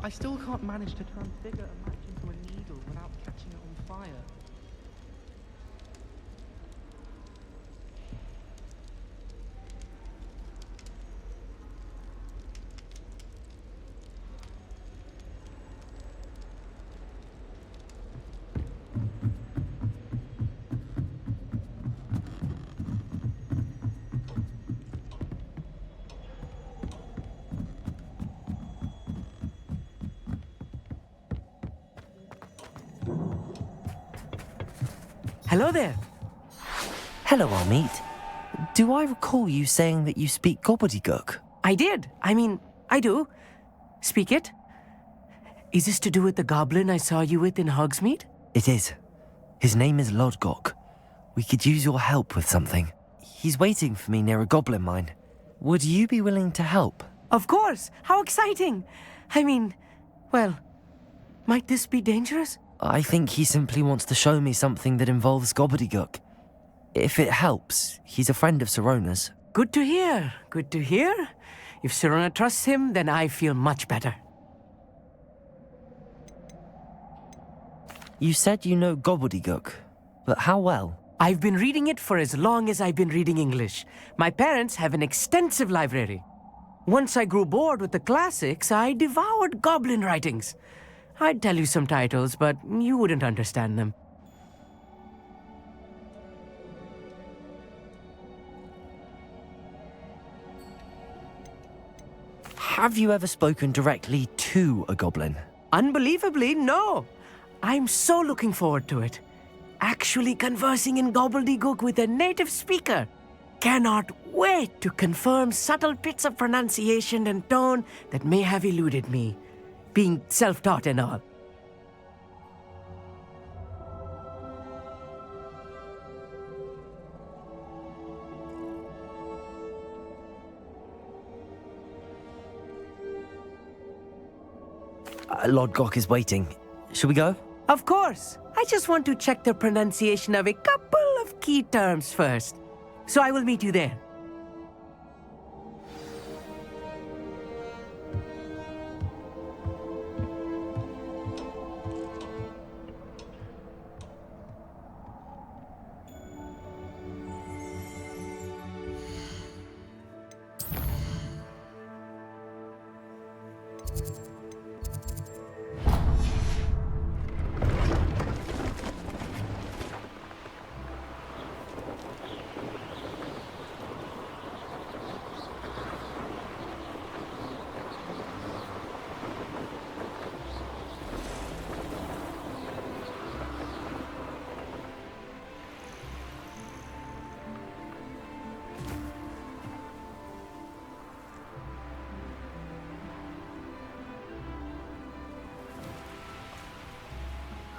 I still can't manage to transfigure a match into a needle without catching it on fire. Hello there. Hello, Amit. Do I recall you saying that you speak gobbledygook? I did. I do. Speak it. Is this to do with the goblin I saw you with in Hogsmeade? It is. His name is Lodgok. We could use your help with something. He's waiting for me near a goblin mine. Would you be willing to help? Of course. How exciting. Well, might this be dangerous? I think he simply wants to show me something that involves gobbledygook. If it helps, he's a friend of Sirona's. Good to hear. Good to hear. If Sirona trusts him, then I feel much better. You said you know gobbledygook, but how well? I've been reading it for as long as I've been reading English. My parents have an extensive library. Once I grew bored with the classics, I devoured goblin writings. I'd tell you some titles, but you wouldn't understand them. Have you ever spoken directly to a goblin? Unbelievably, no. I'm so looking forward to it. Actually conversing in gobbledygook with a native speaker. Cannot wait to confirm subtle bits of pronunciation and tone that may have eluded me. Being self-taught and all. Lodgok is waiting. Shall we go? Of course. I just want to check the pronunciation of a couple of key terms first. So I will meet you there.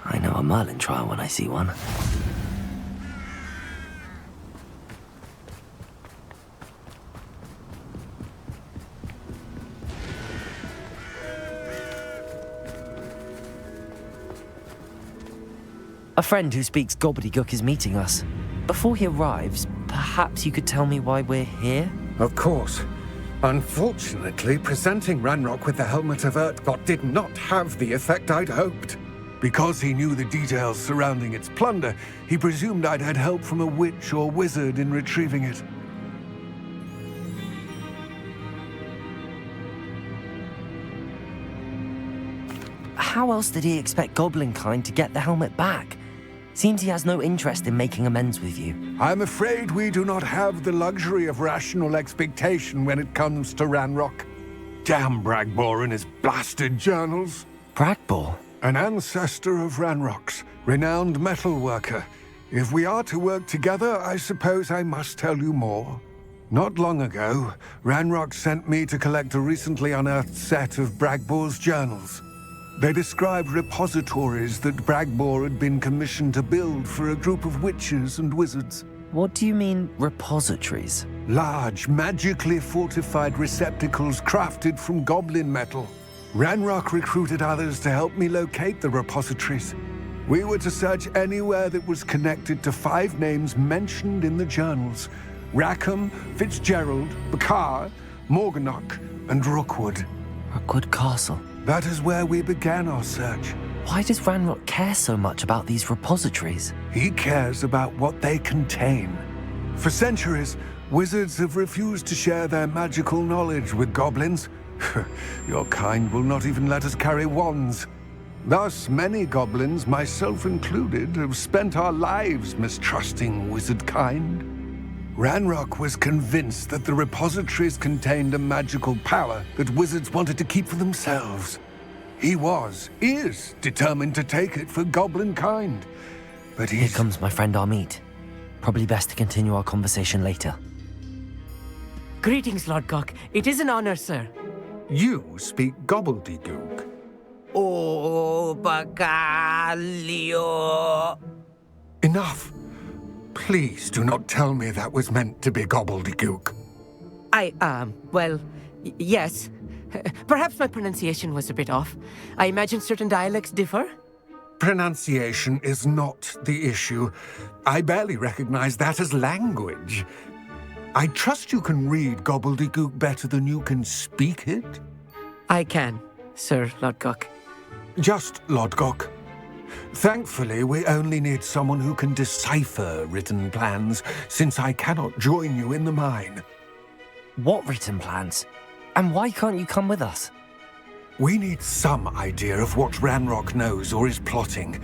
I know a Merlin trial when I see one. A friend who speaks gobbledygook is meeting us. Before he arrives, perhaps you could tell me why we're here? Of course. Unfortunately, presenting Ranrock with the Helmet of Urtkot did not have the effect I'd hoped. Because he knew the details surrounding its plunder, he presumed I'd had help from a witch or wizard in retrieving it. How else did he expect Goblinkind to get the helmet back? Seems he has no interest in making amends with you. I'm afraid we do not have the luxury of rational expectation when it comes to Ranrock. Damn Bragbor and his blasted journals. Bragbor? An ancestor of Ranrock's, renowned metalworker. If we are to work together, I suppose I must tell you more. Not long ago, Ranrock sent me to collect a recently unearthed set of Bragbor's journals. They described repositories that Bragbor had been commissioned to build for a group of witches and wizards. What do you mean, repositories? Large, magically fortified receptacles crafted from goblin metal. Ranrock recruited others to help me locate the repositories. We were to search anywhere that was connected to 5 names mentioned in the journals: Rackham, Fitzgerald, Bakar, Morganach, and Rookwood. Rookwood Castle. That is where we began our search. Why does Ranrock care so much about these repositories? He cares about what they contain. For centuries, wizards have refused to share their magical knowledge with goblins. Your kind will not even let us carry wands. Thus, many goblins, myself included, have spent our lives mistrusting wizard kind. Ranrock was convinced that the repositories contained a magical power that wizards wanted to keep for themselves. He is determined to take it for goblin kind. But Here comes my friend Amit. Probably best to continue our conversation later. Greetings, Lord Gok. It is an honor, sir. You speak gobbledygook. Oh, Bagalio. Enough. Please do not tell me that was meant to be gobbledygook. Yes. Perhaps my pronunciation was a bit off. I imagine certain dialects differ. Pronunciation is not the issue. I barely recognize that as language. I trust you can read gobbledygook better than you can speak it? I can, Sir Lord Gok. Just Lord Gok. Thankfully, we only need someone who can decipher written plans, since I cannot join you in the mine. What written plans? And why can't you come with us? We need some idea of what Ranrock knows or is plotting.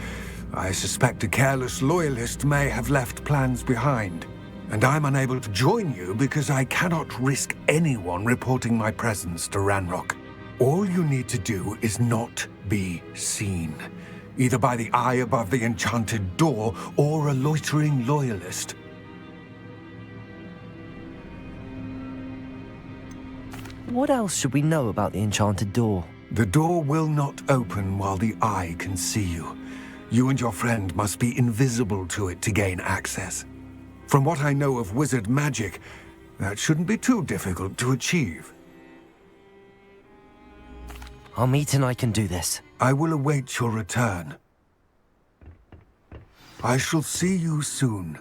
I suspect a careless loyalist may have left plans behind. And I'm unable to join you because I cannot risk anyone reporting my presence to Ranrock. All you need to do is not be seen, either by the eye above the enchanted door or a loitering loyalist. What else should we know about the enchanted door? The door will not open while the eye can see you. You and your friend must be invisible to it to gain access. From what I know of wizard magic, that shouldn't be too difficult to achieve. Amit and I can do this. I will await your return. I shall see you soon.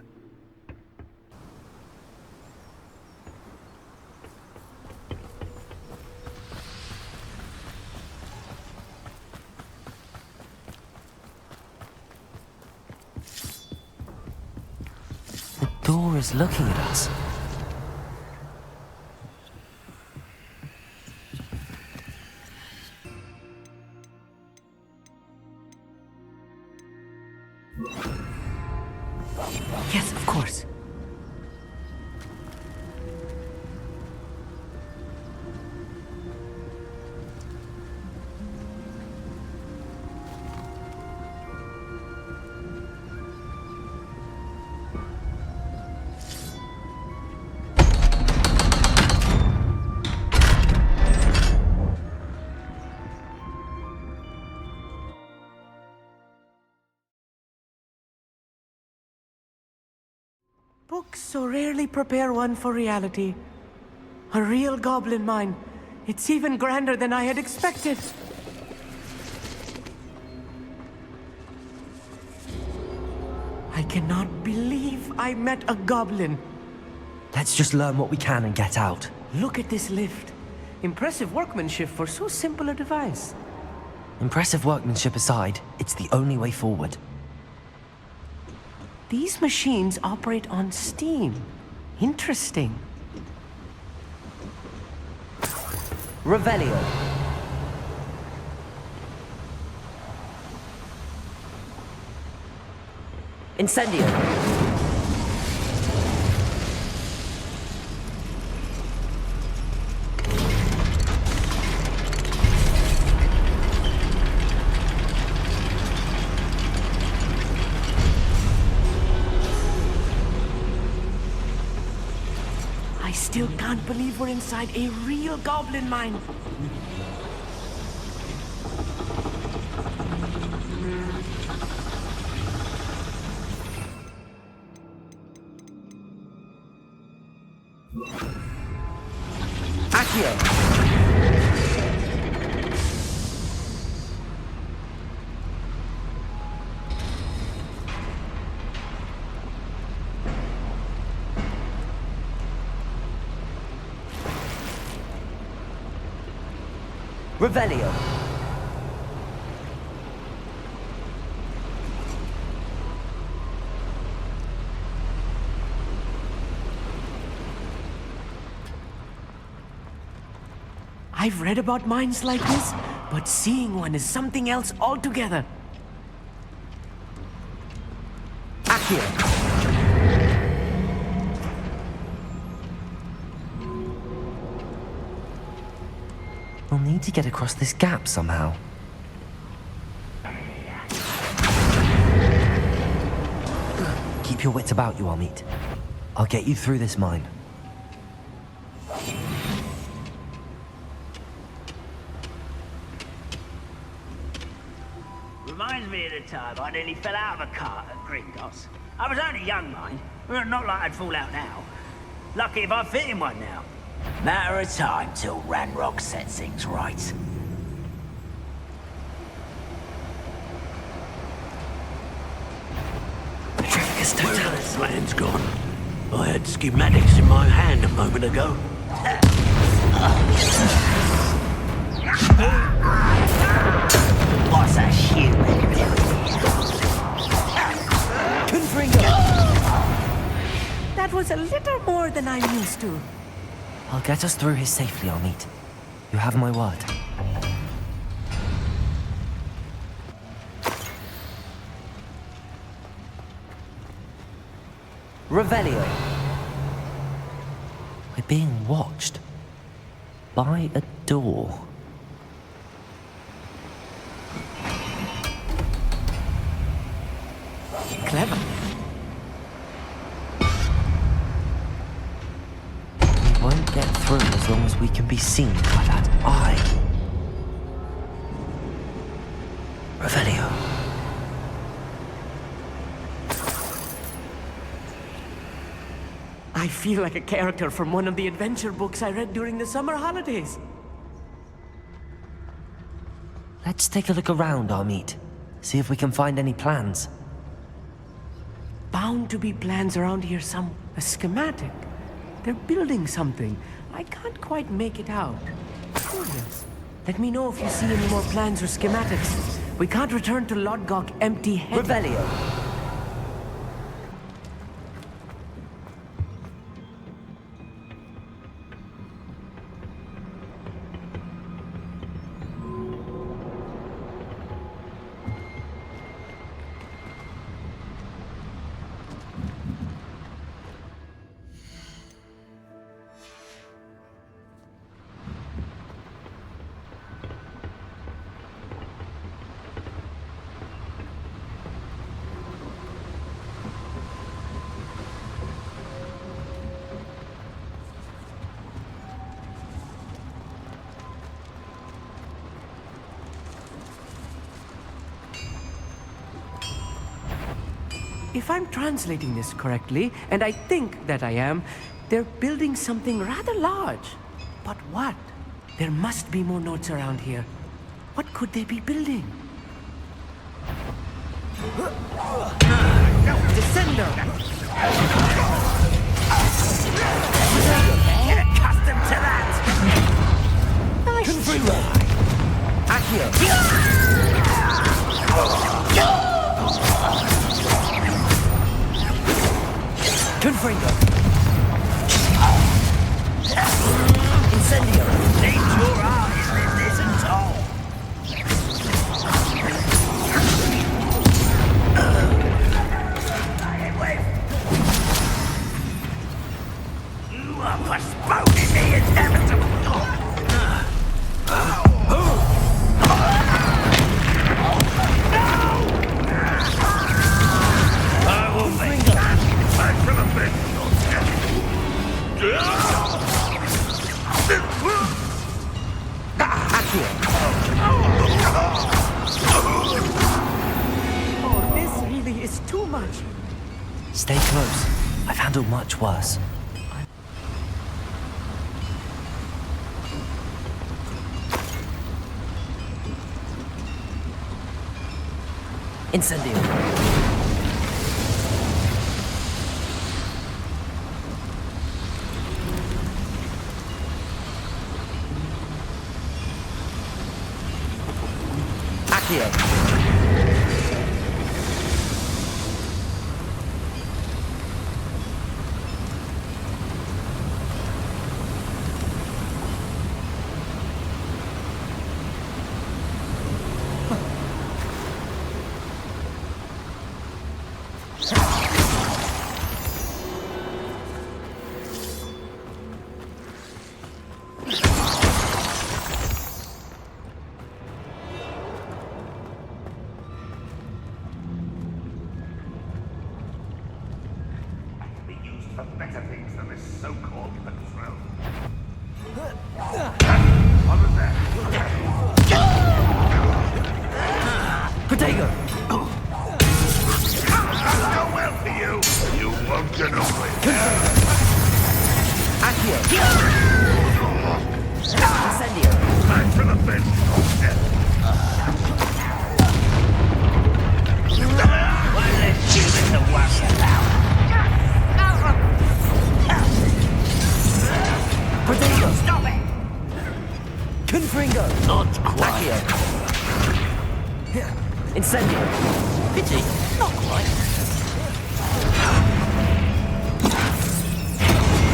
The door is looking at us. Yes, of course. Books so rarely prepare one for reality. A real goblin mine. It's even grander than I had expected. I cannot believe I met a goblin. Let's just learn what we can and get out. Look at this lift. Impressive workmanship for so simple a device. Impressive workmanship aside, it's the only way forward. These machines operate on steam. Interesting. Revelio. Incendio. I still can't believe we're inside a real goblin mine. Accio. Revelio. I've read about mines like this, but seeing one is something else altogether. Akio. We'll need to get across this gap somehow. Keep your wits about you, Amit. I'll get you through this mine. Reminds me of the time I nearly fell out of a cart at Gringotts. I was only young, mind. Not like I'd fall out now. Lucky if I fit in one now. Matter of time till Ranrock sets things right. Well, this land's gone. I had schematics in my hand a moment ago. What's a human? That was a little more than I'm used to. I'll get us through here safely, Amit. You have my word. Revelio. We're being watched. By a door. Clever. We won't get through as long as we can be seen by that eye. Revelio. I feel like a character from one of the adventure books I read during the summer holidays. Let's take a look around, Amit. See if we can find any plans. Bound to be plans around here some... a schematic. They're building something. I can't quite make it out. Curious. Let me know if you see any more plans or schematics. We can't return to Lodgok empty-handed. Revelio. If I'm translating this correctly, and I think that I am, they're building something rather large. But what? There must be more notes around here. What could they be building? Descender! Get accustomed to that! Confringo! Accio! Confringo! Incendio! Needs your eyes, isn't all. You are postponing the inevitable. I will make that back from a bit. Oh, this really is too much. Stay close. I've handled much worse. Incendio. Accio! greater things than this so-called control. Over there. Protego! That's no well for you. You won't get away. Accio! Incendio! Back to the bench. Well, let's give it the washabout. Protego! Stop it! Confringo! Not quite. Accio! Incendio! Pity. Not quite.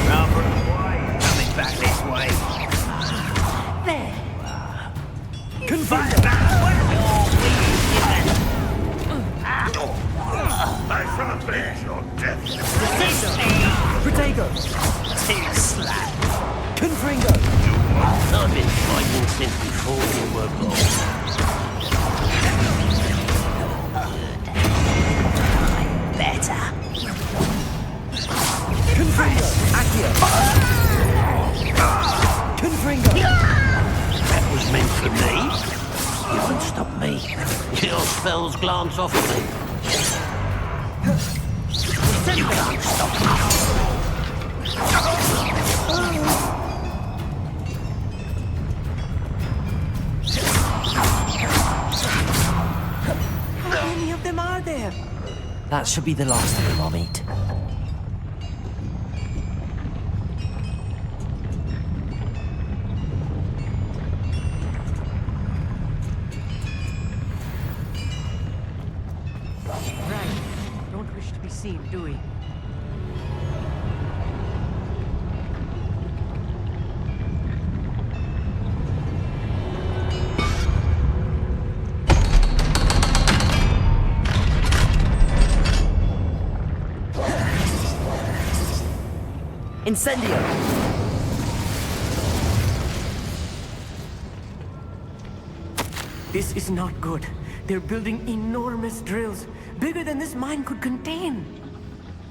Rubber away. Coming back this way. There! Fight Confringo! back. Back from the bench, your death. Protego! Too slack. Confringo! I've been fighting since before you were born. Better. Confringo! Accio! Confringo! That was meant for me. You won't stop me. Your spells glance off of me. You can't stop me. How many of them are there? That should be the last of them I'll meet. Right. Don't wish to be seen, do we? Incendio! This is not good. They're building enormous drills, bigger than this mine could contain.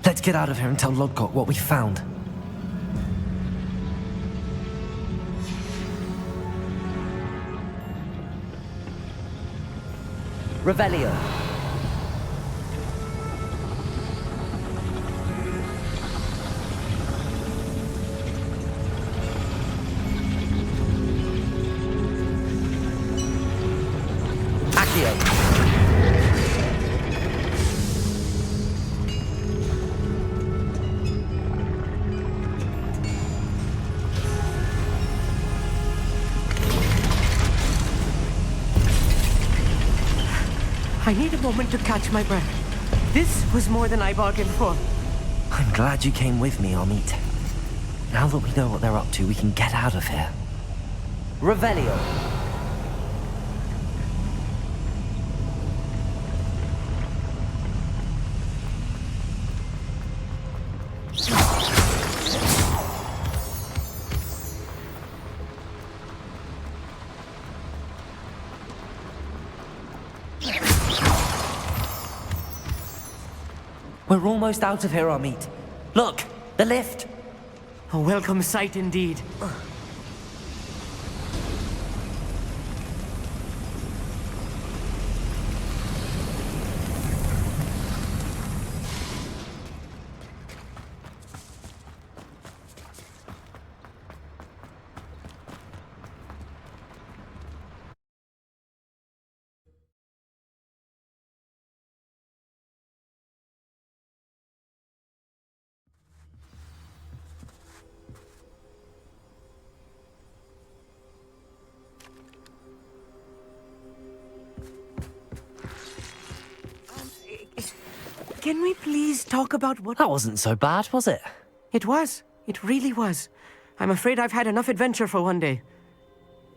Let's get out of here and tell Lodgok what we found. Revelio. Accio. I need a moment to catch my breath. This was more than I bargained for. I'm glad you came with me, Amit. Now that we know what they're up to, we can get out of here. Revelio. We're almost out of here, Amit. Look, the lift. A welcome sight indeed. Can we please talk about what... That wasn't so bad, was it? It was. It really was. I'm afraid I've had enough adventure for one day.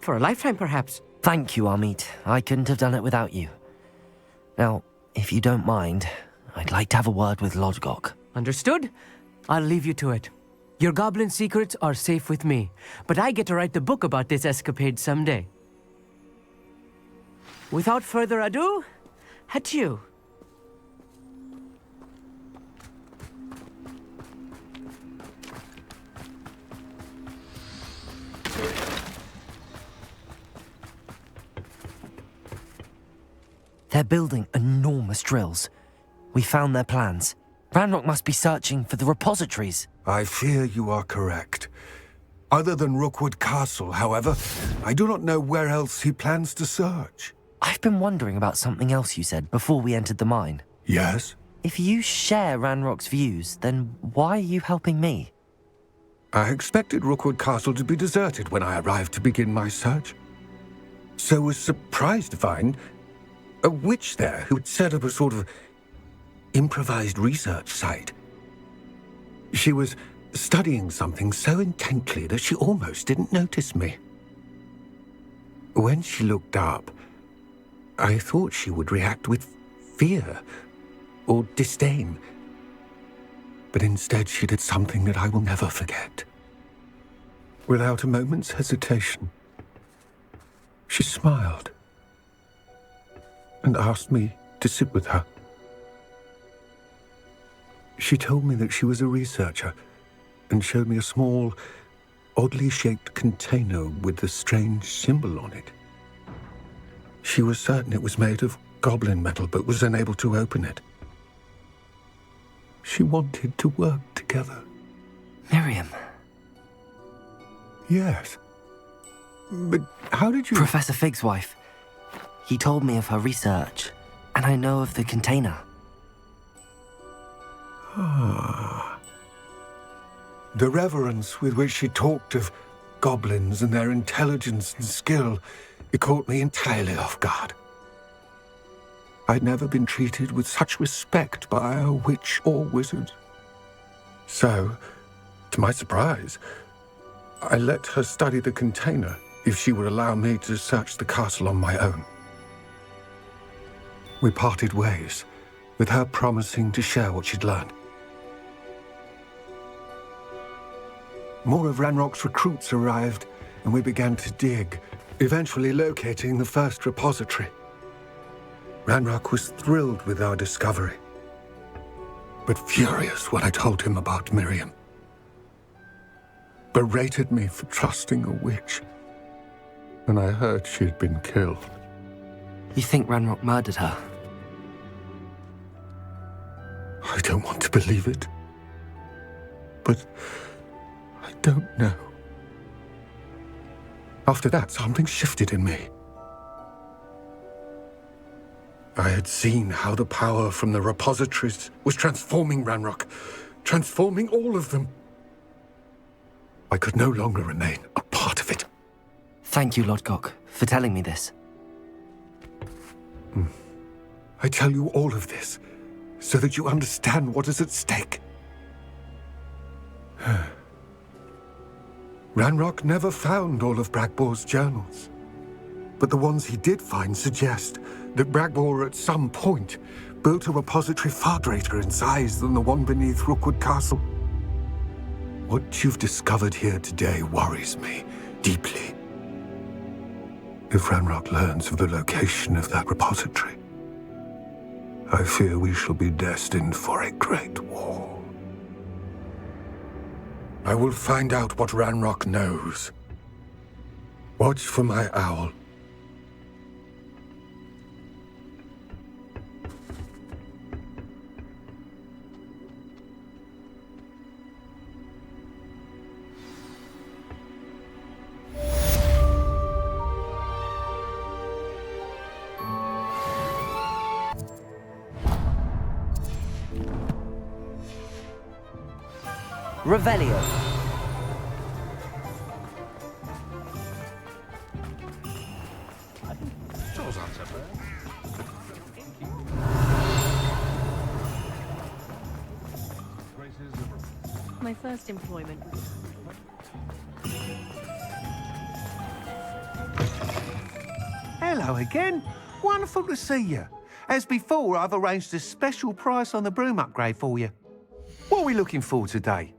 For a lifetime, perhaps. Thank you, Amit. I couldn't have done it without you. Now, if you don't mind, I'd like to have a word with Lodgok. Understood? I'll leave you to it. Your goblin secrets are safe with me, but I get to write the book about this escapade someday. Without further ado, adieu. They're building enormous drills. We found their plans. Ranrock must be searching for the repositories. I fear you are correct. Other than Rookwood Castle, however, I do not know where else he plans to search. I've been wondering about something else you said before we entered the mine. Yes? If you share Ranrock's views, then why are you helping me? I expected Rookwood Castle to be deserted when I arrived to begin my search. So was surprised to find a witch there who had set up a sort of improvised research site. She was studying something so intently that she almost didn't notice me. When she looked up, I thought she would react with fear or disdain. But instead she did something that I will never forget. Without a moment's hesitation, she smiled and asked me to sit with her. She told me that she was a researcher and showed me a small, oddly shaped container with a strange symbol on it. She was certain it was made of goblin metal, but was unable to open it. She wanted to work together. Miriam. Yes. But how did you... Professor Fig's wife. He told me of her research, and I know of the container. Ah. The reverence with which she talked of goblins and their intelligence and skill, it caught me entirely off guard. I'd never been treated with such respect by a witch or wizard. So, to my surprise, I let her study the container if she would allow me to search the castle on my own. We parted ways, with her promising to share what she'd learned. More of Ranrock's recruits arrived, and we began to dig, eventually locating the first repository. Ranrock was thrilled with our discovery, but furious when I told him about Miriam. Berated me for trusting a witch, and I heard she'd been killed. You think Ranrock murdered her? I don't want to believe it, but I don't know. After that, something shifted in me. I had seen how the power from the repositories was transforming Ranrock, transforming all of them. I could no longer remain a part of it. Thank you, Lodgok, for telling me this. I tell you all of this so that you understand what is at stake. Ranrock never found all of Bragbor's journals, but the ones he did find suggest that Bragbor at some point built a repository far greater in size than the one beneath Rookwood Castle. What you've discovered here today worries me deeply. If Ranrock learns of the location of that repository, I fear we shall be destined for a great war. I will find out what Ranrock knows. Watch for my owl. Revelio. My first employment was... Hello again. Wonderful to see you. As before, I've arranged a special price on the broom upgrade for you. What are we looking for today?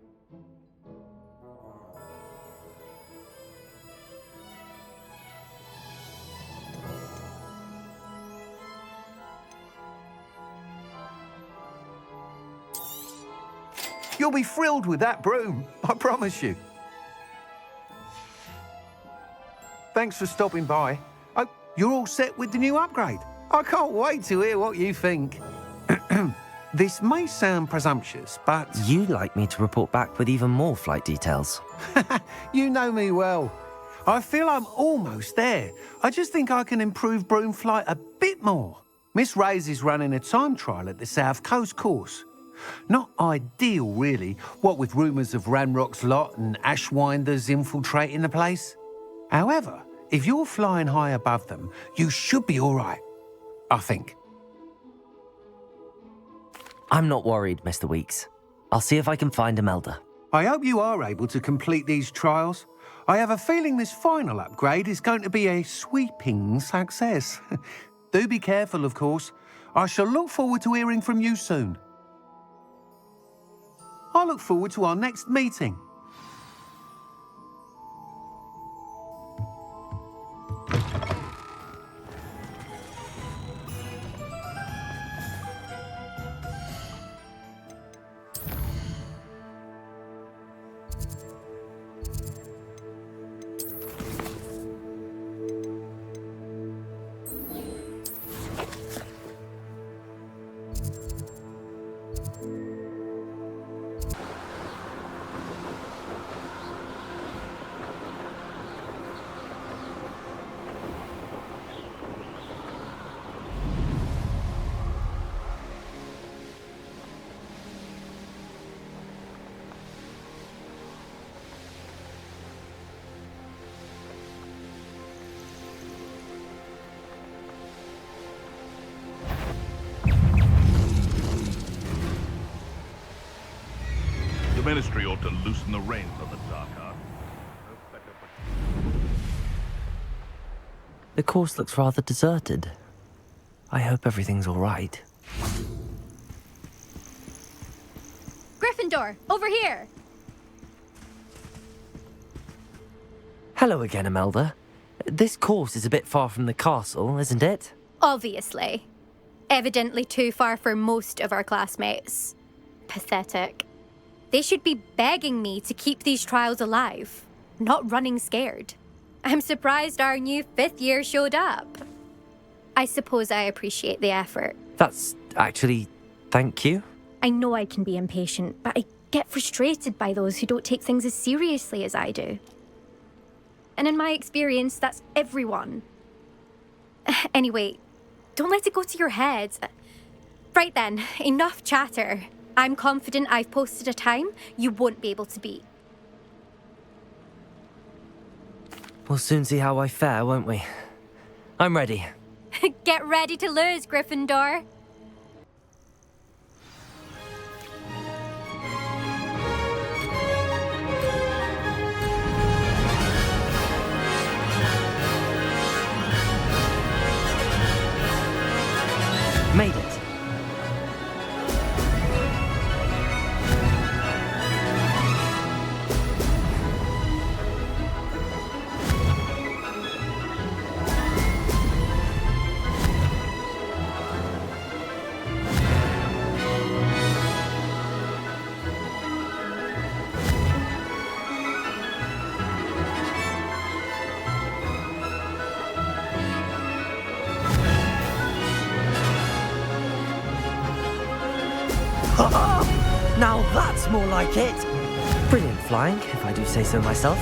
You'll be thrilled with that broom, I promise you. Thanks for stopping by. Oh, you're all set with the new upgrade? I can't wait to hear what you think. This may sound presumptuous, but You'd like me to report back with even more flight details. you know me well. I feel I'm almost there. I just think I can improve broom flight a bit more. Miss Ray's is running a time trial at the South Coast course. Not ideal, really, what with rumours of Ranrock's lot and Ashwinders infiltrating the place. However, if you're flying high above them, you should be all right, I think. I'm not worried, Mr. Weeks. I'll see if I can find Imelda. I hope you are able to complete these trials. I have a feeling this final upgrade is going to be a sweeping success. Do be careful, of course. I shall look forward to hearing from you soon. I look forward to our next meeting. The Ministry ought to loosen the reins on the dark art. The course looks rather deserted. I hope everything's all right. Gryffindor, over here! Hello again, Imelda. This course is a bit far from the castle, isn't it? Obviously. Evidently too far for most of our classmates. Pathetic. They should be begging me to keep these trials alive, not running scared. I'm surprised our new 5th year showed up. I suppose I appreciate the effort. That's actually... thank you. I know I can be impatient, but I get frustrated by those who don't take things as seriously as I do. And in my experience, that's everyone. Anyway, don't let it go to your head. Right then, enough chatter. I'm confident I've posted a time you won't be able to beat. We'll soon see how I fare, won't we? I'm ready. Get ready to lose, Gryffindor. Made it. Now that's more like it! Brilliant flying, if I do say so myself.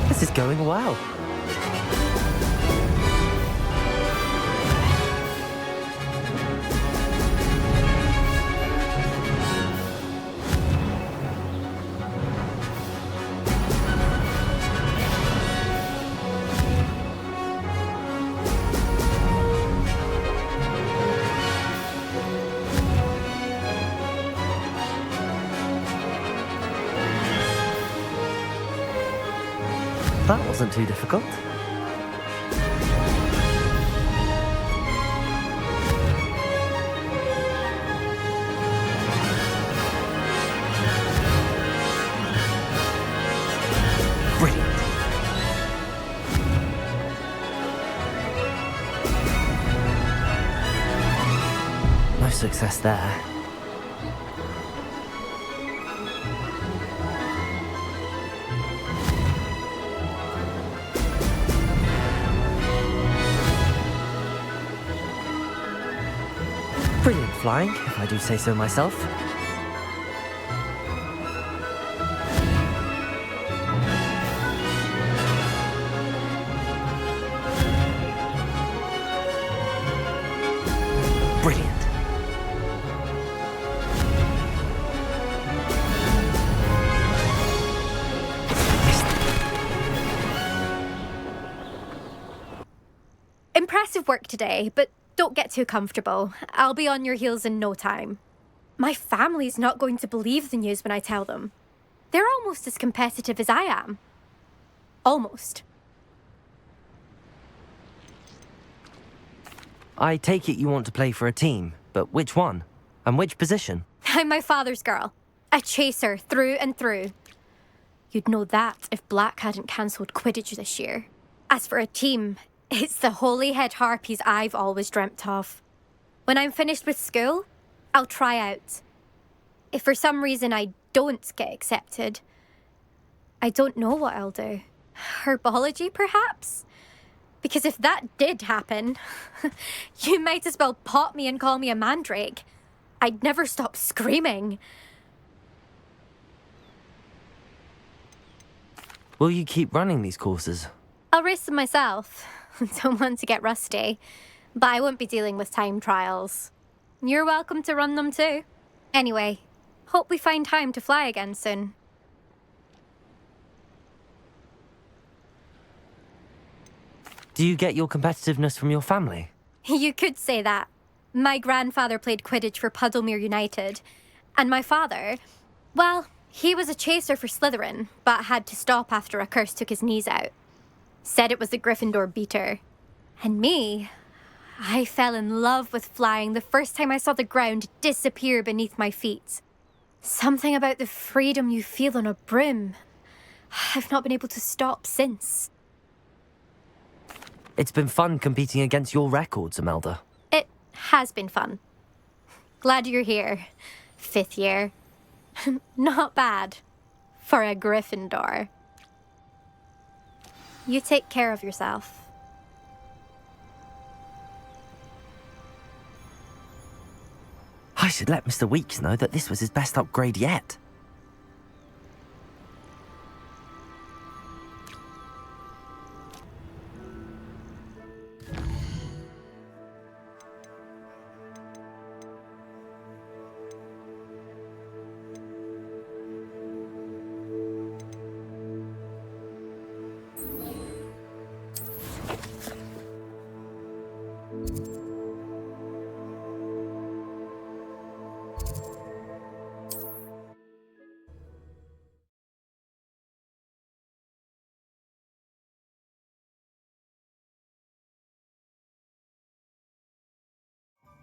This is going well. That wasn't too difficult. success there. Brilliant flying, if I do say so myself. Brilliant. Impressive work today, but don't get too comfortable. I'll be on your heels in no time. My family's not going to believe the news when I tell them. They're almost as competitive as I am. Almost. I take it you want to play for a team, but which one? And which position? I'm my father's girl. A chaser through and through. You'd know that if Black hadn't cancelled Quidditch this year. As for a team, it's the Holyhead Harpies I've always dreamt of. When I'm finished with school, I'll try out. If for some reason I don't get accepted, I don't know what I'll do. Herbology, perhaps? Because if that did happen, you might as well pop me and call me a mandrake. I'd never stop screaming. Will you keep running these courses? I'll race them myself. Don't want to get rusty. But I won't be dealing with time trials. You're welcome to run them too. Anyway, hope we find time to fly again soon. Do you get your competitiveness from your family? You could say that. My grandfather played Quidditch for Puddlemere United. And my father, well, he was a chaser for Slytherin, but had to stop after a curse took his knees out. Said it was the Gryffindor beater. And me, I fell in love with flying the first time I saw the ground disappear beneath my feet. Something about the freedom you feel on a broom. I've not been able to stop since. It's been fun competing against your records, Imelda. It has been fun. Glad you're here. 5th year. Not bad. For a Gryffindor. You take care of yourself. I should let Mr. Weeks know that this was his best upgrade yet.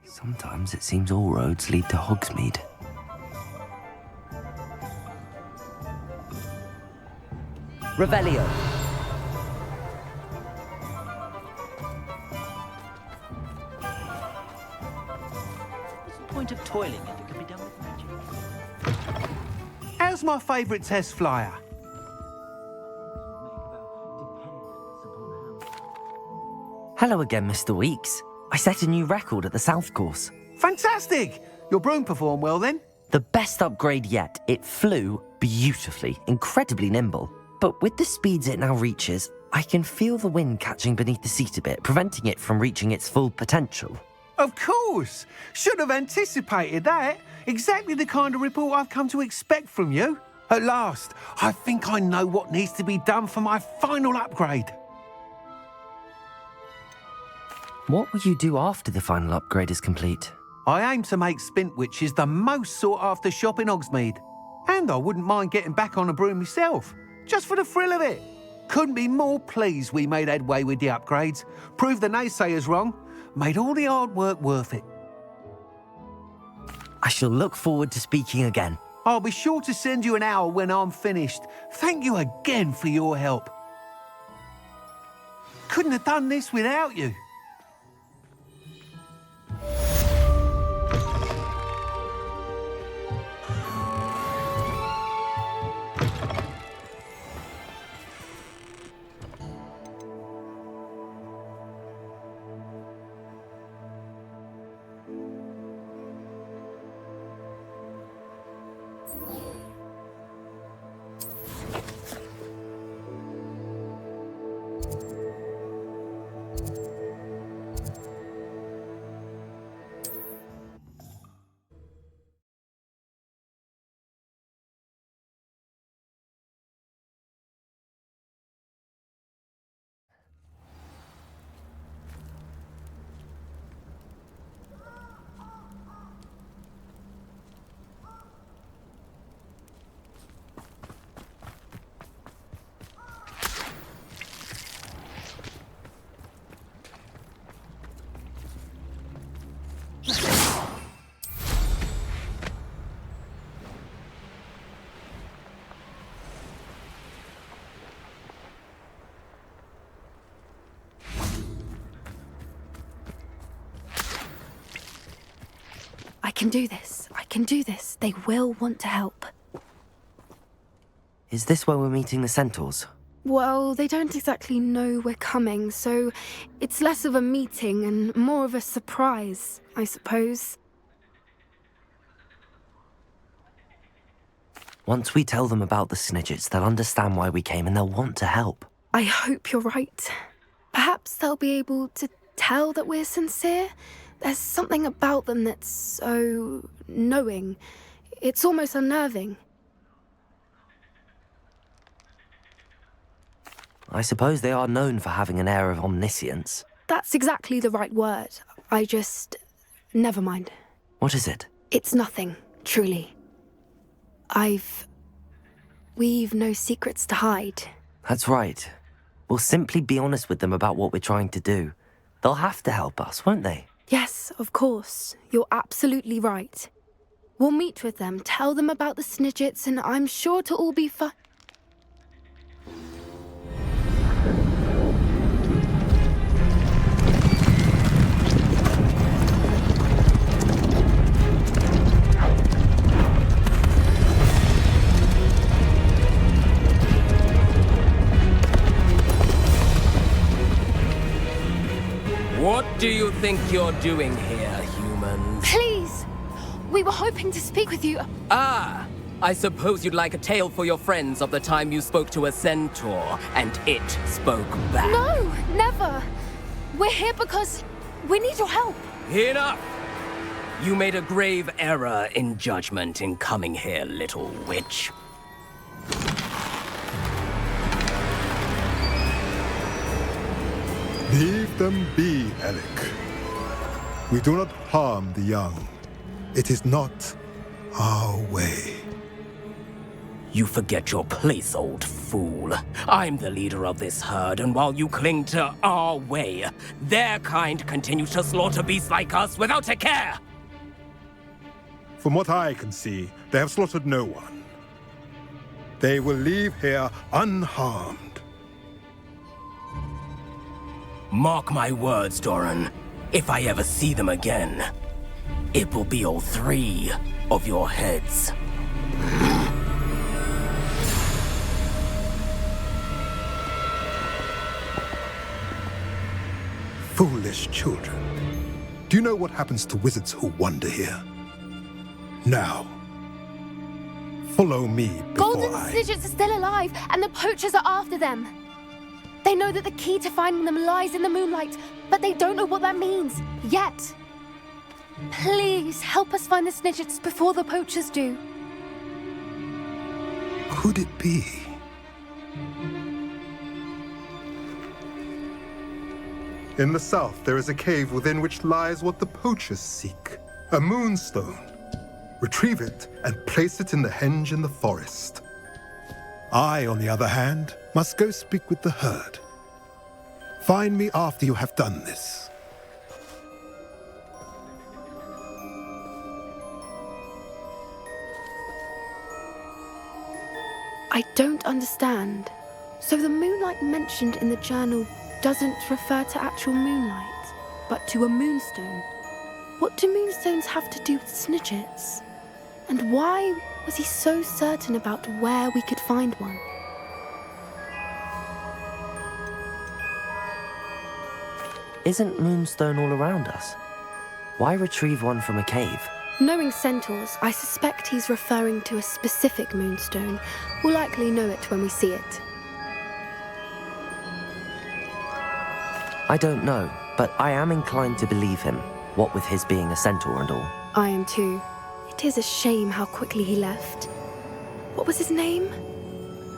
Sometimes it seems all roads lead to Hogsmeade. Revelio. What's the point of toiling if it can be done with magic? How's my favourite test flyer? Hello again, Mr. Weeks. I set a new record at the South Course. Fantastic! Your broom performed well then? The best upgrade yet. It flew beautifully, incredibly nimble. But with the speeds it now reaches, I can feel the wind catching beneath the seat a bit, preventing it from reaching its full potential. Of course! Should have anticipated that. Exactly the kind of report I've come to expect from you. At last, I think I know what needs to be done for my final upgrade. What will you do after the final upgrade is complete? I aim to make Spintwitches the most sought-after shop in Hogsmeade. And I wouldn't mind getting back on a broom myself, just for the thrill of it. Couldn't be more pleased we made headway with the upgrades, proved the naysayers wrong, made all the hard work worth it. I shall look forward to speaking again. I'll be sure to send you an hour when I'm finished. Thank you again for your help. Couldn't have done this without you. can do this. I can do this. They will want to help. Is this where we're meeting the centaurs? Well, they don't exactly know we're coming, so it's less of a meeting and more of a surprise, I suppose. Once we tell them about the Snidgets, they'll understand why we came and they'll want to help. I hope you're right. Perhaps they'll be able to tell that we're sincere. There's something about them that's so knowing. It's almost unnerving. I suppose they are known for having an air of omniscience. That's exactly the right word. Never mind. What is it? It's nothing, truly. We've no secrets to hide. That's right. We'll simply be honest with them about what we're trying to do. They'll have to help us, won't they? Yes, of course. You're absolutely right. We'll meet with them, tell them about the Snidgets, and I'm sure to all be fine. What do you think you're doing here, humans? Please! We were hoping to speak with you. Ah! I suppose you'd like a tale for your friends of the time you spoke to a centaur, and it spoke back. No, never! We're here because we need your help. Enough! You made a grave error in judgment in coming here, little witch. Leave them be, Alec. We do not harm the young. It is not our way. You forget your place, old fool. I'm the leader of this herd, and while you cling to our way, their kind continues to slaughter beasts like us without a care! From what I can see, they have slaughtered no one. They will leave here unharmed. Mark my words, Doran. If I ever see them again, it will be all 3 of your heads. Foolish children. Do you know what happens to wizards who wander here? Now, follow me before Golden Snidgets are still alive, and the poachers are after them. They know that the key to finding them lies in the moonlight, but they don't know what that means, yet. Please, help us find the Snidgets before the poachers do. Could it be? In the south, there is a cave within which lies what the poachers seek. A moonstone. Retrieve it and place it in the henge in the forest. I, on the other hand, must go speak with the herd. Find me after you have done this. I don't understand. So the moonlight mentioned in the journal doesn't refer to actual moonlight, but to a moonstone. What do moonstones have to do with Snidgets? And why was he so certain about where we could find one? Isn't Moonstone all around us? Why retrieve one from a cave? Knowing centaurs, I suspect he's referring to a specific moonstone. We'll likely know it when we see it. I don't know, but I am inclined to believe him, what with his being a centaur and all. I am too. It is a shame how quickly he left. What was his name?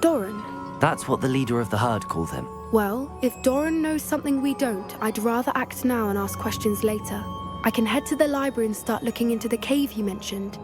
Doran. That's what the leader of the herd called him. Well, if Doran knows something we don't, I'd rather act now and ask questions later. I can head to the library and start looking into the cave you mentioned.